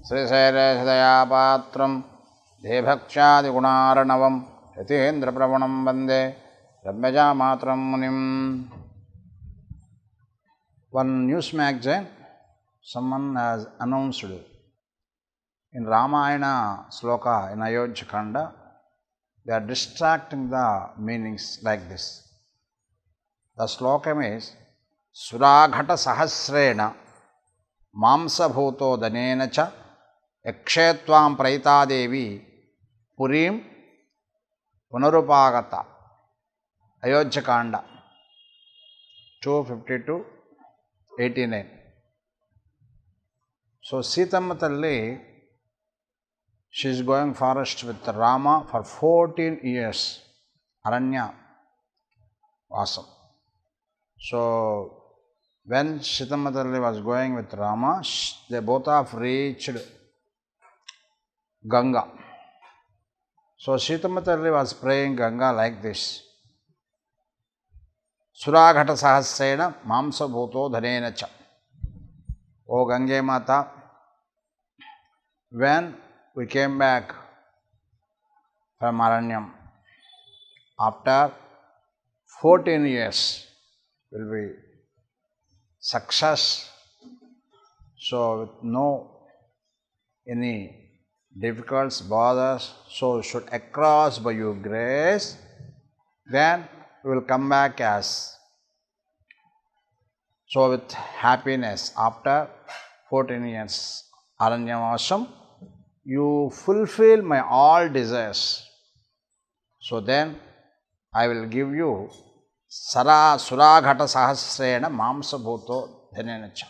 श्रीशैलेशदयापात्रं देभक्ष्यादिगुणार्णवं यतीन्द्रप्रवणं Vande रम्यजामातरं मुनिम्. One news magazine, someone has announced in Ramayana sloka in Ayodhya Kanda, they are distracting the meanings like this. The slokam is Suraghata Sahasrena Mamsabhuto Danena Cha Yakshetvam Praita Devi Purim Punarupagata. Ayodhya Kanda 252-89. So Sitamma Talli, she is going forest with Rama for 14 years, Aranya Vasam. So when Sitamma Talli was going with Rama, they both have reached Ganga. So Sitamma Talli was praying Ganga like this. Suraghata Sahasrena Mamsa Bhuto Dhanena Cha. O Gange Mata, when we came back from Aranyam, after 14 years will be success, so with no any difficulties, bothers, so should across by your grace, then we will come back as so with happiness after 14 years Aranyavasam. You fulfill my all desires. So then I will give you Suraghata Sahasrena Mamsa Bhuto Dhanenacha.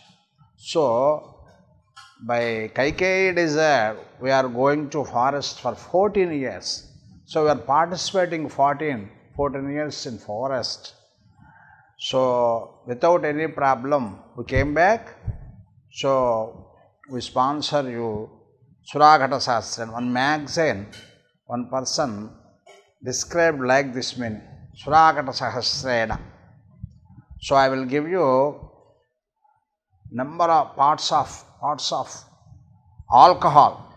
So by Kaikeyi desire, we are going to forest for 14 years. So we are participating 14 years in forest. So without any problem, we came back. So we sponsor you Suraghata Sahasrena. One magazine, one person described like this meaning, Suraghata Sahasrena. So I will give you number of parts of alcohol.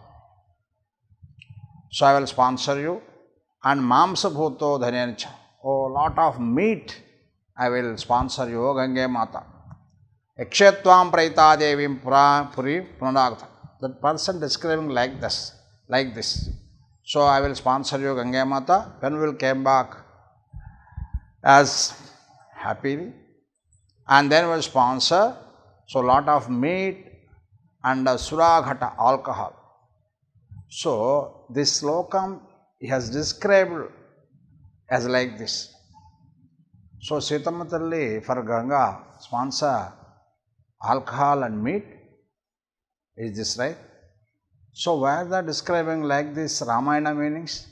So I will sponsor you. And Mamsa Bhuto Dhanencha. Oh, lot of meat I will sponsor you, O Gange Mata. Yakshetvam Praita Devim Puri Punaragata. That person describing like this. So I will sponsor you, Gange Mata. When we will came back as happily. And then we will sponsor. So lot of meat and Suraghata alcohol. So this slokam he has described as like this. So Sitamma Talli for Ganga sponsor alcohol and meat. Is this right? So why they are describing like this Ramayana meanings?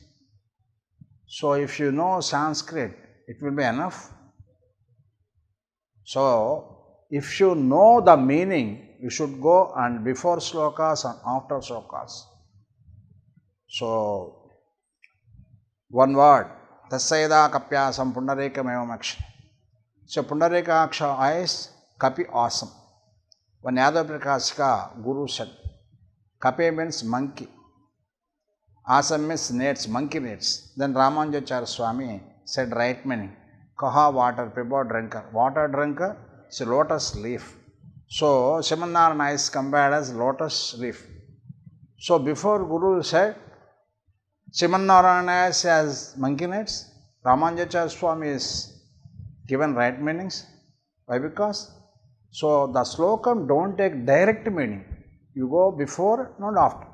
So if you know Sanskrit, it will be enough. So if you know the meaning, you should go and before slokas and after slokas. So one word, Tasayada Kapyasam Pundareka Mevamaksha. So Pundarekaksha eyes, Kapi awesome. One Yadav Prakashika Guru said, Kapi means monkey. Asam means nets, monkey nets. Then Ramanujacharya Swami said right meaning. Kaha water, Pibo drinker. Water drinker is a lotus leaf. So Simanarana is compared as lotus leaf. So before Guru said, Simanarana as monkey nets, Ramanujacharya Swami is given right meanings. Why? Because so the slokam don't take direct meaning. You go before, not after.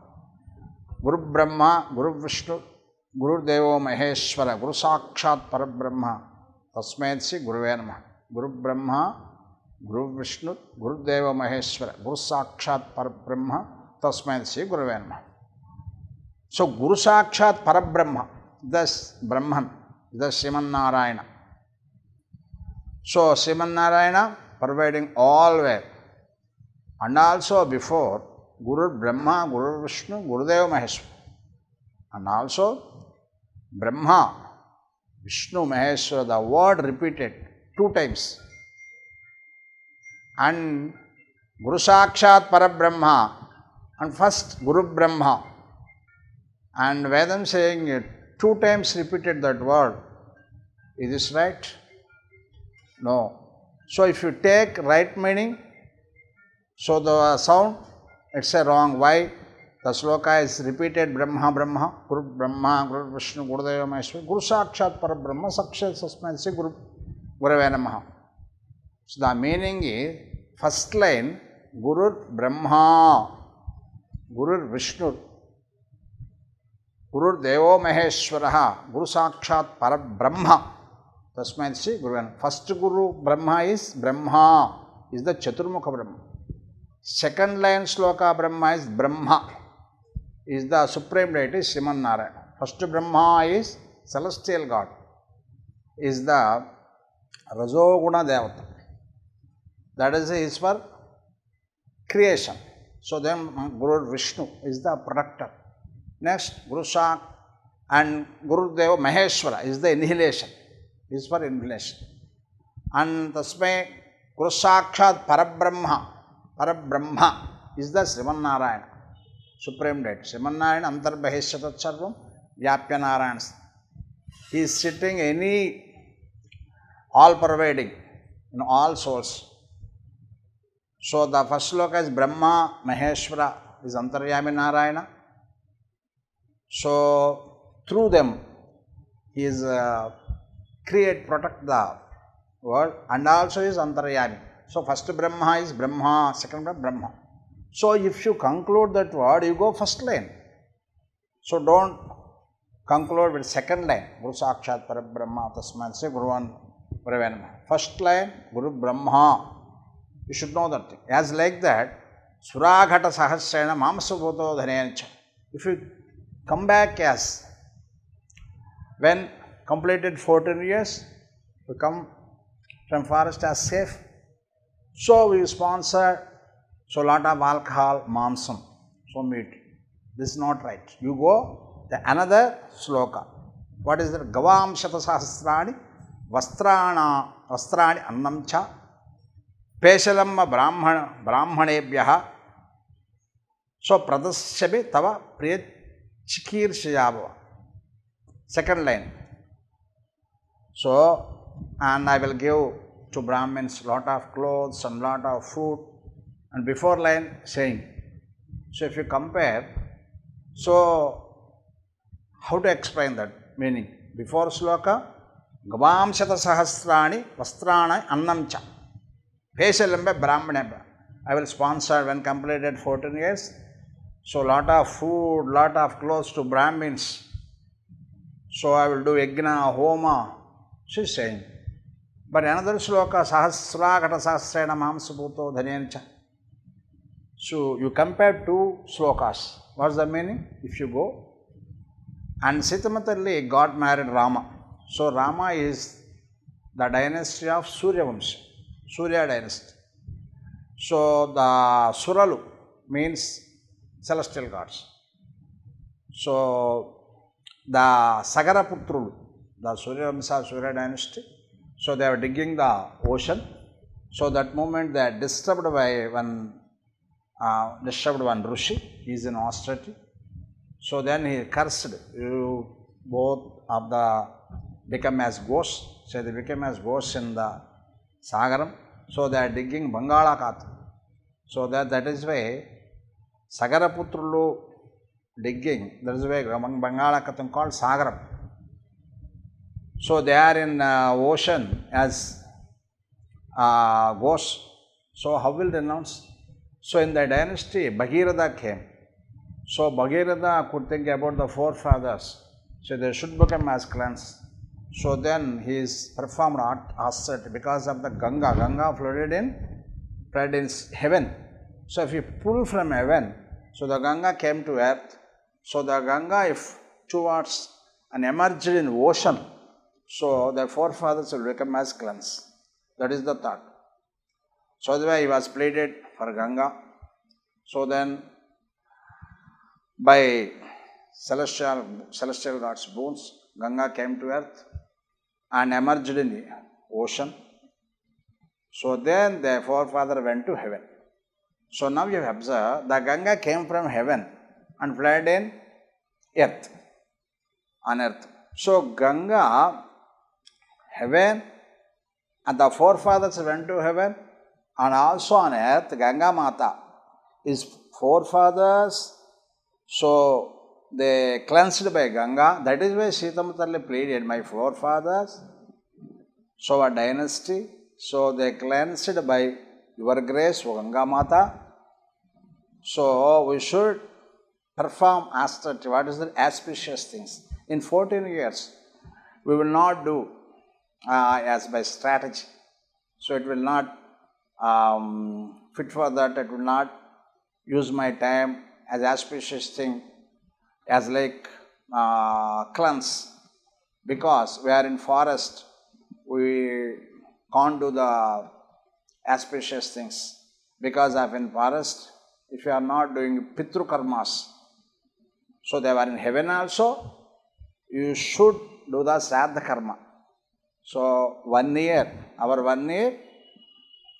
Guru Brahma, Guru Vishnu, Guru Devo Maheshwara, Guru Sakshat Parabrahma, Tasmedsi Guruve Namaha. Guru Brahma, Guru Vishnu, Guru Deva Maheshwara, Guru Sakshat Parabrahma, Tasmedsi Guruve Namaha. So Guru Sakshat Parabrahma, thus Brahman, thus Simanarayana. So Simanarayana providing all way. And also before Guru Brahma, Guru Vishnu, Guru Deva Maheshwara. And also Brahma, Vishnu, Maheshwara, the word repeated 2 times. And Guru Sakshat Parabrahma, And first Guru Brahma. And Vedam saying 2 times repeated that word. Is this right? No. So if you take right meaning, so the sound, it's a wrong. Why? The sloka is repeated Brahma, Brahma, Guru Vishnu, Gurudeva Maheshwara, Guru Sakshat Parabrahma, Sakshat Sasmansi, Gurave Namaha. So the meaning is, first line, Guru Brahma, Guru Vishnu, Guru Devo Maheshwara, Guru Sakshat Parabrahma, Tasmansi, Guru. First Guru Brahma is the Chaturmukha Brahma. Second line sloka Brahma is Brahma, is the supreme deity Sriman Narayana. First Brahma is celestial God, is the Rajoguna Devata. That is for creation. So then Guru Vishnu is the protector. Next Guru Sak and Guru Deva Maheshwara is the inhalation, is for inhalation. And Tasmai Guru Sakshat Parabrahma is the Sriman Narayana, supreme deity. Sriman Narayana Antarbahishyatat Sarvam Vyapya Narayana. He is sitting all pervading in all souls. So the first sloka is Brahma, Maheshwara is Antaryami Narayana. So through them he is protect the world, and also is Antaryami. So first Brahma is Brahma, second Brahma. So if you conclude that word, you go first line. So don't conclude with second line. Guru Sakshat Parabrahma Tasmansi Guruvan Guravenama. First line, Guru Brahma. You should know that thing. As like that, Suraghata Sahasrena Mamsabhoto Dhaneyancha. If you come back as when completed 14 years, we come from forest as safe. So we sponsor lot of alcohol, mamsam, so meat. This is not right. You go the another sloka. What is that? Gavam Shata Sahasrani Vastrani Annamcha Peshalamma Brahmanebhyaha. So Pradasyabi Tava Priyat Chikir Shayabhava. Second line. So, and I will give to Brahmins lot of clothes and lot of food. And before line saying. So if you compare, so how to explain that meaning? Before sloka, Gavam Shata Sahasrani Vastrani Annamcha Peshalambe Brahmanebhya. I will sponsor when completed 14 years. So lot of food, lot of clothes to Brahmins. So I will do Yajna, Homa. She is saying. But another sloka, Sahasragata Sahasrena Mamsabhuto Dhaneyancha. So you compare two slokas. What's the meaning? If you go. And Sitamatali got married Rama. So Rama is the dynasty of Surya Vamsha, Surya dynasty. So the Suralu means celestial gods. So the Sagaraputrulu, the Surya Vamsha, Surya dynasty. So they were digging the ocean. So that moment they are disturbed by one Rishi. He is in austerity. So then he cursed, you both of the become as ghosts. So they became as ghosts in the Sagaram. So they are digging Bangalakata. So that is why Sagaraputrulu digging, that is why Bangalakatam called Sagaram. So they are in ocean as ghosts. So how will they announce? So in the dynasty, Bhagirath came. So Bhagirath could think about the forefathers. So they should become as clans. So then he is performed austerity because of the Ganga. Ganga flooded in heaven. So if you pull from heaven, so the Ganga came to earth. So the Ganga, if towards and emerged in ocean, so the forefathers will become as clans. That is the thought. So that's why he was pleaded for Ganga. So then by celestial gods' boons, Ganga came to earth and emerged in the ocean. So then the forefather went to heaven. So now you observe the Ganga came from heaven and flowed in earth, on earth. So Ganga, heaven, and the forefathers went to heaven, and also on earth, Ganga Mata is forefathers. So they cleansed by Ganga. That is why Sita Mata pleaded, my forefathers, so a dynasty. So they cleansed by your grace, Ganga Mata. So we should perform austerity. What is the auspicious things? In 14 years, we will not do as by strategy. So it will not fit for that. It will not use my time as auspicious thing, as like cleanse. Because we are in forest, we can't do the auspicious things. Because of in forest, if you are not doing Pitru Karmas, so they were in heaven also, you should do the Sraddha Karma. So 1 year, our 1 year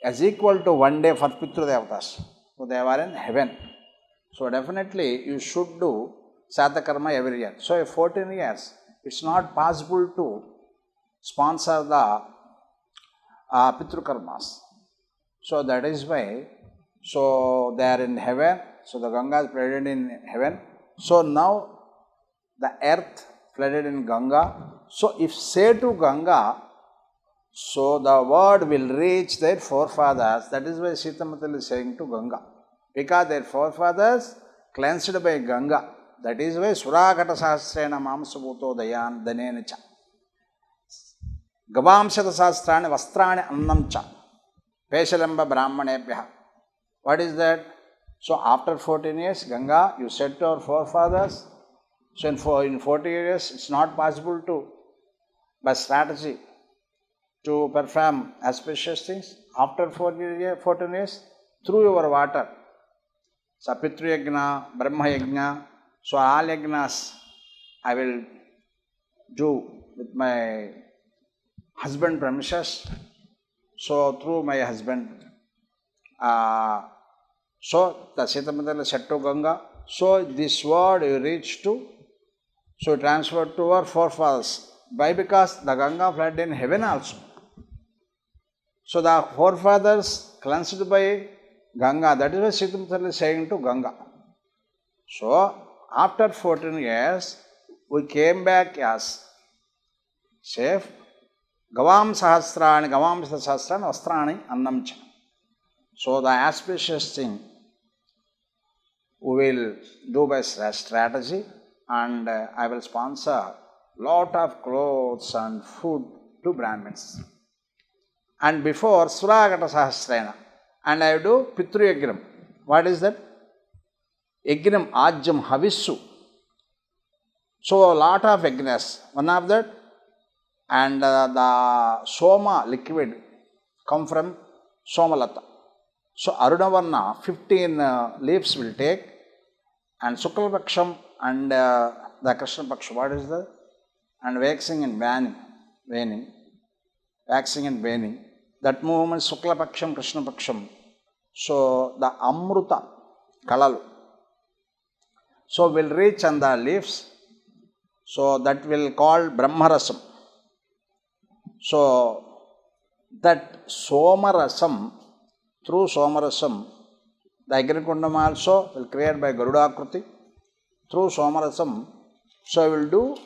is equal to 1 day for Pitru Devatas. So they were in heaven. So definitely you should do Sraddha Karma every year. So in 14 years, it's not possible to sponsor the Pitru Karmas. So that is why, so they are in heaven. So the Ganga is flooded in heaven. So now the earth flooded in Ganga. So if say to Ganga, so the word will reach their forefathers. That is why Sita Mata is saying to Ganga. Because their forefathers cleansed by Ganga. That is why Suragata Sahasrena Mamsabhuto Dayan Danenacha. Gavamshata Sastrani Vastrani Annamcha. Peshalamba Brahmanebhya. What is that? So after 14 years, Ganga, you said to our forefathers, so in 40 years, it's not possible to, by strategy, to perform auspicious things. After 14 years, through your water, so Pitru Yajna, Brahma Yajna, so all Yajnas I will do with my husband premises. So through my husband, so the Sita Mata said to Ganga, so this word you reach to, so transferred to our forefathers. Why? Because the Ganga flowed in heaven also. So the forefathers cleansed by Ganga. That is why Sita Mata is saying to Ganga. So after 14 years, we came back as safe. Gavam Sahasrani, Gavam Sahasrani, Vastrani, Annamcha. So the auspicious thing we will do by strategy, and I will sponsor lot of clothes and food to Brahmins. And before Suragata Sahasrena, and I do Pitru Yagnam. What is that? Yagnam, Ajam, Havissu. So a lot of yagnas. One of that, and the Soma liquid come from Somalata. So Arunavarna 15 leaves will take, and Sukla Paksham and the Krishna Paksha, what is that? And waxing and waning, waxing and waning. That movement Sukla Paksham, Krishna Paksham. So the Amruta Kalalu, so will reach on the leaves. So that will call Brahmarasam. So that Somarasam, through Somarasam, the Agnikundam also will create by Garudakriti. Through Somarasam, so I will do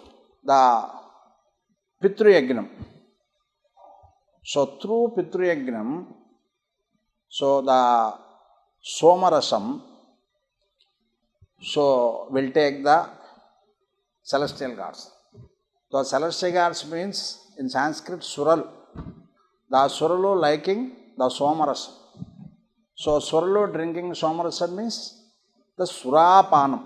the Pitru Yagnam. So through Pitru Yagnam, so the Somarasam, so will take the celestial gods. The celestial gods means in Sanskrit Suralu. The Suralu liking the Somarasam. So Suralu drinking Somarasam means the Surapanam.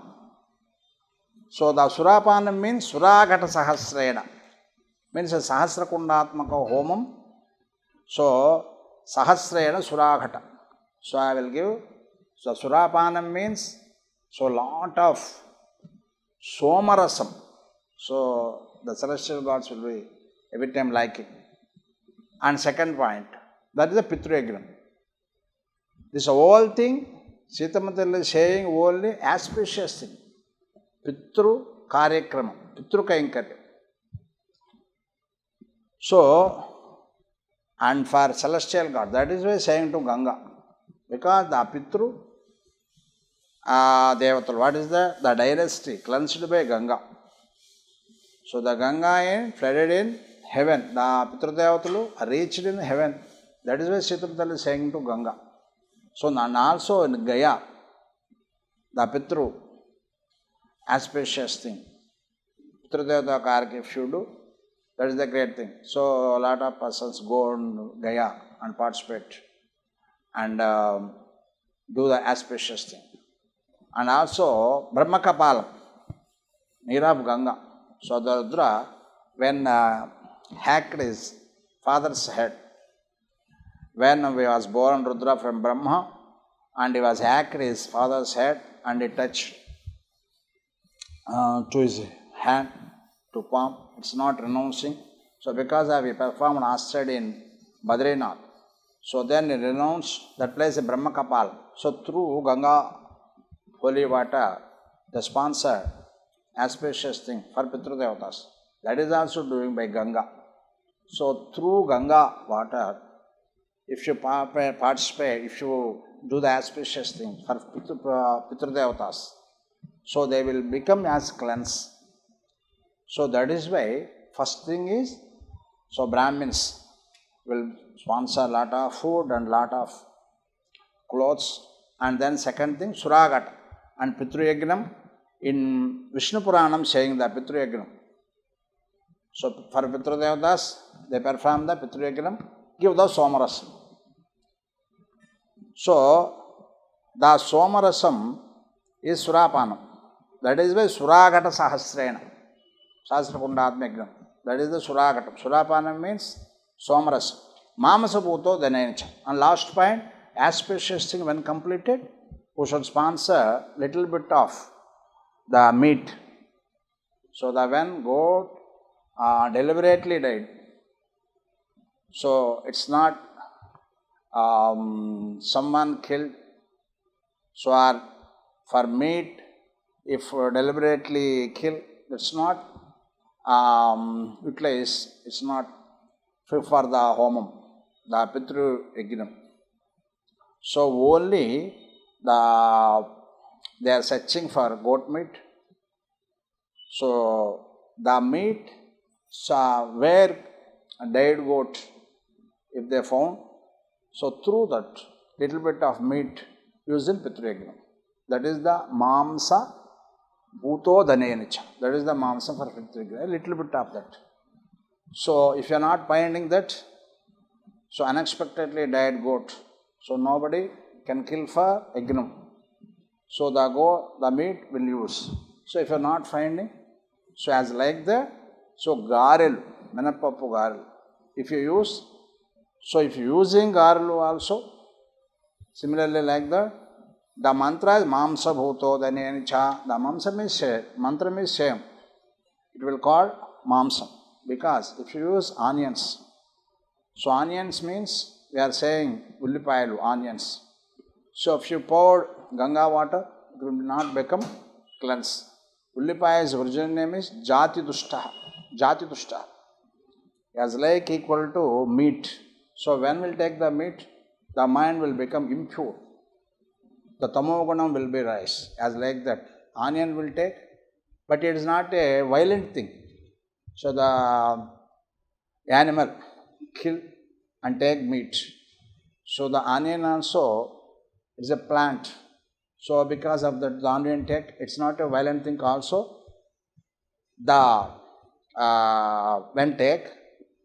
So the Surapanam means Suragata Sahasrena, means a Sahasra Kundatmaka Homam. So Sahasrena Suragata. So I will give, so Surapanam means, so lot of Somarasam. So the celestial gods will be every time liking. And second point, that is the Pitru Yagnam. This whole thing Sitama Talli is saying only auspicious thing. Pitru Karyakramam, Pitru Kainkarya. So, and for celestial God, that is why saying to Ganga. Because the Pitru Devatal, what is the dynasty cleansed by Ganga. So the Ganga is flooded in heaven. The Pitru Devatalu reached in heaven. That is why Sitapatal is saying to Ganga. So and also in Gaya, the Pitru, auspicious thing. Pitru Devata Karka, if you do, that is the great thing. So a lot of persons go on Gaya and participate and do the auspicious thing. And also Brahmakapalam, near of Ganga. So the Rudra, when hacked his father's head, when he was born Rudra from Brahma, and he was hacked his father's head, and he touched to his hand, to palm, it's not renouncing. So because he performed astrid in Badrinath, so then he renounced that place in Brahmakapal. So through Ganga holy water, the sponsor auspicious thing for Pitru Devatas. That is also doing by Ganga. So through Ganga water, if you participate, if you do the auspicious thing for Pitru Devatas, so they will become as cleansed. So that is why first thing is, so Brahmins will sponsor a lot of food and lot of clothes. And then second thing, Suragata and Pitru Yagnam. In Vishnu Puranam saying the Pitru Yagnam. So for Pitru Devatas, they perform the Pitru Yagnam, give the Somarasam. So the Somarasam is Surapanam. That is why Suragata Sahasrena. Sahasra Kundatmyagnam. That is the Suragata. Surapanam means Somarasam. Mamasa Bhuto Dhanayanicha. And last point, auspicious thing when completed, we should sponsor little bit of the meat. So the when goat deliberately died, so it's not someone killed. So for meat, if deliberately killed, it's not utilized, it's not for the homam, the Pitru Yagnam. So only they are searching for goat meat. So the meat, where a dead goat, if they found, so through that little bit of meat used in Pitru Yagnam. That is the Mamsa Bhuto Dhanayanicha. That is the Mamsa for Pitru Yagnam. A little bit of that. So if you are not finding that, so unexpectedly died goat, so nobody can kill for Yagnam. So the meat will use. So if you are not finding, so as like the, so garel, menapappu garel, if you use, so if you using garelu also, similarly like the mantra is Mamsa Bhuto Dhanayanicha. The Mamsa means shame, mantra means shame. It will call Mamsam. Because if you use onions, so onions means we are saying Ullipayalu, onions. So if you pour Ganga water, it will not become cleansed. Ullipaya's original name is Jati Dushta. Jati Dushta. As like equal to meat. So when we'll take the meat, the mind will become impure. The tamogunam will be rise. As like that, onion will take, but it is not a violent thing. So the animal kill and take meat. So the onion also is a plant. So because of that, the onion take, it's not a violent thing also. The when take,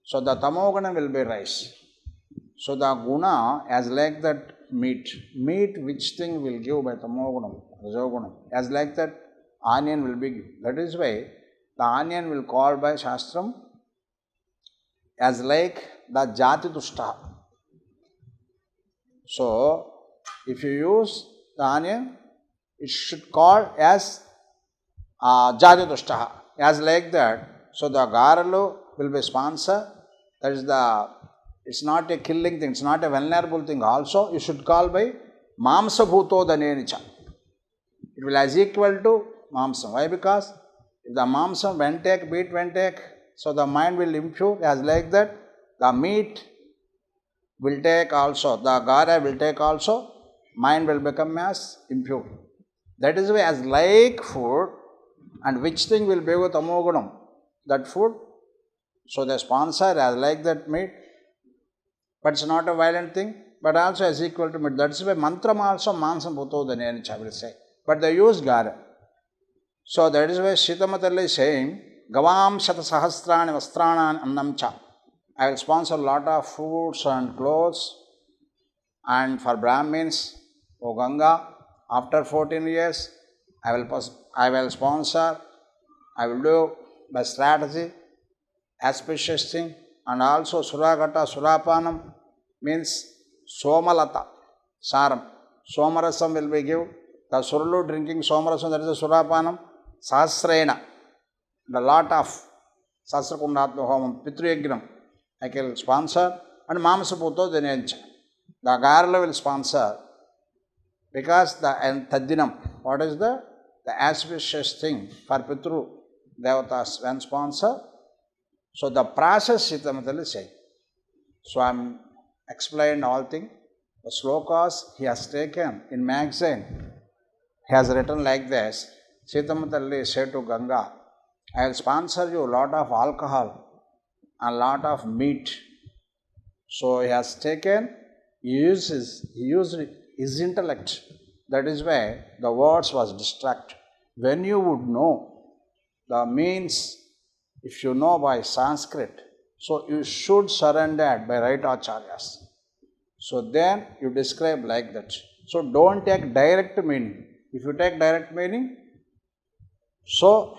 so the tamoguna will be rise. So the guna as like that meat. Meat which thing will give by tamogunam, rajogunam. As like that onion will be given. That is why the onion will call by Shastram as like the Jati Dushta. So if you use the onion, it should call as Jati Dushta. As like that, so the Garalu will be sponsor. That is it's not a killing thing, it's not a vulnerable thing. Also, you should call by Mamsabhuto Dhanenicha. It will as equal to Mamsam. Why? Because if the Mamsam when take, meat when take, so the mind will impute as like that. The meat will take also, the Gara will take also, mind will become as impure. That is why as like food, and which thing will be with Amogunam? That food. So the sponsor as like that meat, but it's not a violent thing, but also as equal to meat. That's why mantram also Mansam Bhuto Dhanenicha will say. But they use Gara. So that is why Sitamatali is saying, Gavam Shata Sahasrani Vastrana Annamcha. I will sponsor a lot of foods and clothes, and for Brahmins, O Ganga, after 14 years, I will sponsor, I will do by strategy, auspicious thing, and also Suragata Surapanam means Somalata, Saram. Somarasam will be given. The Surulu drinking Somarasam, that is a Surapanam, Sahasrena, the lot of Sasrakundatma Homam, Pitruyagnam, I will sponsor, and Mamsaputo Dhanencha. The Garla will sponsor, because the Tadinam, what is the auspicious thing for Pitru Devatas when sponsor? So the process Sitamatali is saying. So I am explained all things. The slokas he has taken in magazine. He has written like this. Sitamatali said to Ganga, I will sponsor you a lot of alcohol and lot of meat. So he has taken, he used his intellect. That is why the words was distract. When you would know the means, if you know by Sanskrit, so you should surrender by right acharyas. So then you describe like that. So don't take direct meaning. If you take direct meaning, so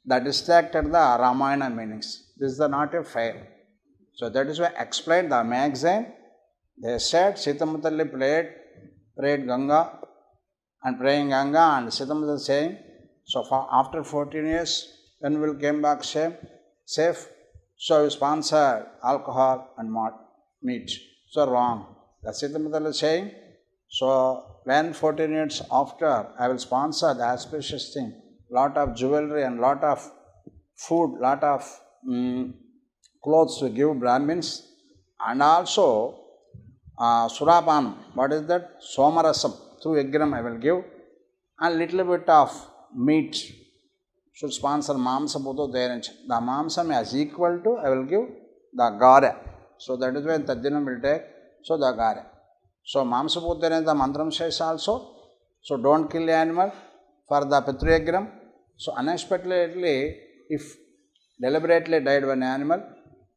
that distracted the Ramayana meanings. This is not a fail. So that is why I explained the magazine. They said Sitamatali prayed Ganga and praying Ganga, and Sitamatali saying, so after 14 years, when we will came back safe, so you sponsor alcohol and meat. So wrong. The Sitamatali is saying, so when 14 years after, I will sponsor the auspicious thing, lot of jewelry and lot of food, lot of clothes to give Brahmins, and also Surapanam, what is that? Somarasam, through Yagram I will give, and little bit of meat should sponsor Mamsa Bhuto Dhanencha. The Mamsam is equal to, I will give the Gara. So that is when Tadinam will take, so the Gara. So Mamsa Bhuto Dhanencha, the mantram says also, so don't kill the animal for the Pitruyagram. So unexpectedly, if deliberately died one animal,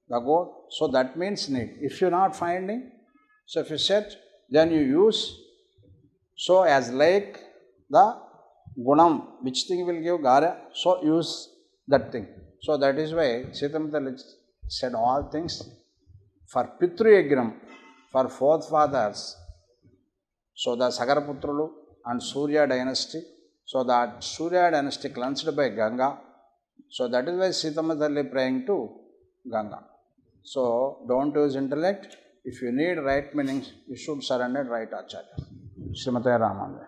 the goat, so that means need. If you are not finding, so if you said, then you use, so as like the Gunam, which thing will give Gara, so use that thing. So that is why Sitamatali said all things for Pitruyagram, for forefathers. So the Sagaraputrulu and Surya dynasty, so that Surya dynasty cleansed by Ganga. So that is why Sitamatali praying to Ganga. So don't use intellect. If you need right meanings, you should surrender right Acharya. Srimate Ramananda.